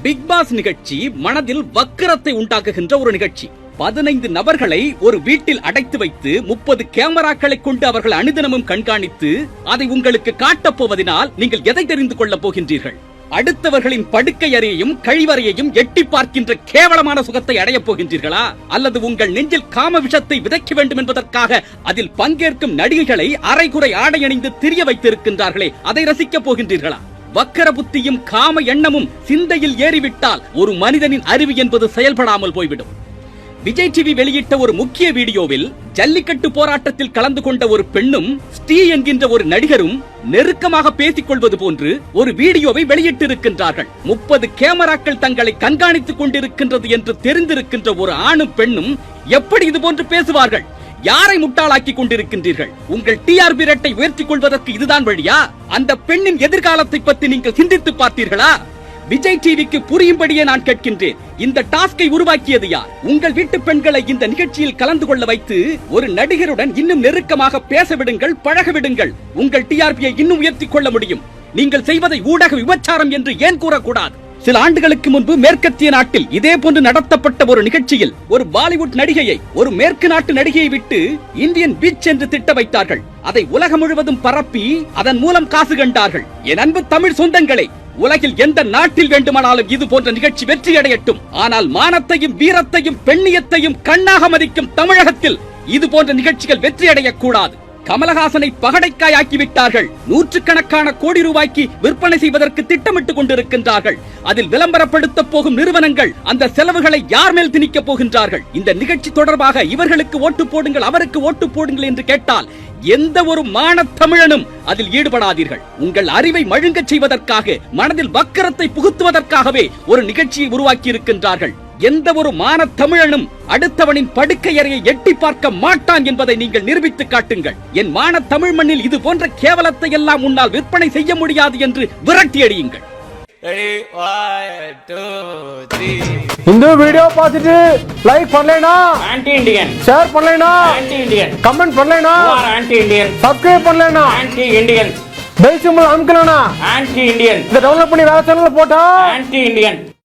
Big pass நிகழ்ச்சி மனதில் வக்கிரத்தை உண்டாக்குகின்ற ஒரு நிகழ்ச்சி. 15 நபர்களை ஒரு வீட்டில் அடைத்து வைத்து 30 கேமராக்களை கொண்டு அவர்கள் அனுதினமும் கண்காணித்து அதை உங்களுக்கு காட்டப் போவதனால் நீங்கள் எதை தெரிந்து கொள்ளப் போகின்றீர்கள்? அடுத்தவர்களின் படுக்கை அறையையும் கழிவறையையும் எட்டி பார்க்கின்ற கேவலமான சுகத்தை அடையப் போகின்றீர்களா? அல்லது உங்கள் நெஞ்சில் காம விஷத்தை விதைக்க வேண்டும் என்பதற்காக அதில் பங்கேற்கும் நடிகைகளை அரைகுறை ஆடை அணிந்து திரிய வைத்திருக்கின்றார்களே, அதை ரசிக்கப் போகின்றீர்களா? வக்கர புத்தியும் காம எண்ணமும் சிந்தையில் ஏறிவிட்டால் ஒரு மனிதனின் அறிவு என்பது செயல்படாமல் போய்விடும். விஜய் டிவி வெளியிட்ட ஒரு முக்கிய வீடியோவில் ஜல்லிக்கட்டு போராட்டத்தில் கலந்து கொண்ட ஒரு பெண்ணும் ஸ்ரீ என்கின்ற ஒரு நடிகரும் நெருக்கமாக பேசிக் கொள்வது போன்று ஒரு வீடியோவை வெளியிட்டிருக்கின்றார்கள். 30 கேமராக்கள் தங்களை கண்காணித்துக் கொண்டிருக்கின்றது என்று தெரிந்திருக்கின்ற ஒரு ஆணும் பெண்ணும் எப்படி இது போன்று பேசுவார்கள்? யாரை முட்டாளாக்கி கொண்டிருக்கின்றீர்கள்? உங்கள் டிஆர்பி ரேட்டை உயர்த்திக் கொள்வதற்கு இதுதான் வழியா? அந்த பெண்ணின் எதிர்காலத்தை பற்றி நீங்கள் சிந்தித்து பார்த்தீர்களா? விஜய் டிவிக்கு புரியும்படியே நான் கேட்கின்றேன், இந்த டாஸ்கை உருவாக்கியது யார்? உங்கள் வீட்டு பெண்களை இந்த நிகழ்ச்சியில் கலந்து கொள்ள வைத்து ஒரு நடிகருடன் இன்னும் நெருக்கமாக பேச விடுங்கள், பழக விடுங்கள். உங்கள் டிஆர்பியை இன்னும் உயர்த்திக் கொள்ள முடியும். நீங்கள் செய்வதை ஊடக விபச்சாரம் என்று ஏன் கூறக்கூடாது? சில ஆண்டுகளுக்கு முன்பு மேற்கத்திய நாட்டில் இதே போன்று நடத்தப்பட்ட ஒரு நிகழ்ச்சியில் ஒரு பாலிவுட் நடிகையை ஒரு மேற்கு நாட்டு நடிகையை விட்டு இந்தியன் பீச் என்று திட்ட வைத்தார்கள். அதை உலகம் முழுவதும் பரப்பி அதன் மூலம் காசு கண்டார்கள். என் அன்பு தமிழ் சொந்தங்களை, உலகில் எந்த நாட்டில் வேண்டுமானாலும் இது போன்ற நிகழ்ச்சி வெற்றி அடையட்டும். ஆனால் மானத்தையும் வீரத்தையும் பெண்ணியத்தையும் கண்ணாக மதிக்கும் தமிழகத்தில் இது போன்ற நிகழ்ச்சிகள் வெற்றி அடையக்கூடாது. கமலஹாசனை பகடைக்காய் ஆக்கிவிட்டார்கள். 100கணக்கான கோடி ரூபாய்க்கு விற்பனை செய்வதற்கு திட்டமிட்டுக் கொண்டிருக்கின்றார்கள். அதில் விளம்பரப்படுத்த போகும் நிறுவனங்கள் அந்த செலவுகளை யார் மேல் திணிக்கப் போகின்றார்கள்? இந்த நிகழ்ச்சி தொடர்பாக இவர்களுக்கு ஓட்டு போடுங்கள், அவருக்கு ஓட்டு போடுங்கள் என்று கேட்டால் எந்த ஒரு மான தமிழனும் அதில் ஈடுபடாதீர்கள். உங்கள் அறிவை மழுங்கச் செய்வதற்காக, மனதில் வக்கரத்தை புகுத்துவதற்காகவே ஒரு நிகழ்ச்சியை உருவாக்கி இருக்கின்றார்கள். எந்த ஒரு மான தமிழனும் அடுத்தவனின் படுக்கை அறையை எட்டி பார்க்க மாட்டான் என்பதை நீங்கள் நிரூபித்து காட்டுங்கள். என் மான தமிழ் மண்ணில் இது போன்ற கேவலத்தை எல்லாம் உன்னால் விற்பனை செய்ய முடியாது என்று விரட்டி அடியுங்கள். இந்த வீடியோ பார்த்துட்டு லைக் பண்ணலைனா ஆன்டி இந்தியன், ஷேர் பண்ணலைனா ஆன்டி இந்தியன், கமெண்ட் பண்ணலைனா ஆன்டி இந்தியன், சப்ஸ்கிரைப் பண்ணலைனா ஆன்டி இந்தியன், பெல் சிம்பல் அமுக்கலைனா ஆன்டி இந்தியன், இத டவுன்லோட் பண்ணி வேற சேனல்ல போட்டா ஆன்டி இந்தியன்.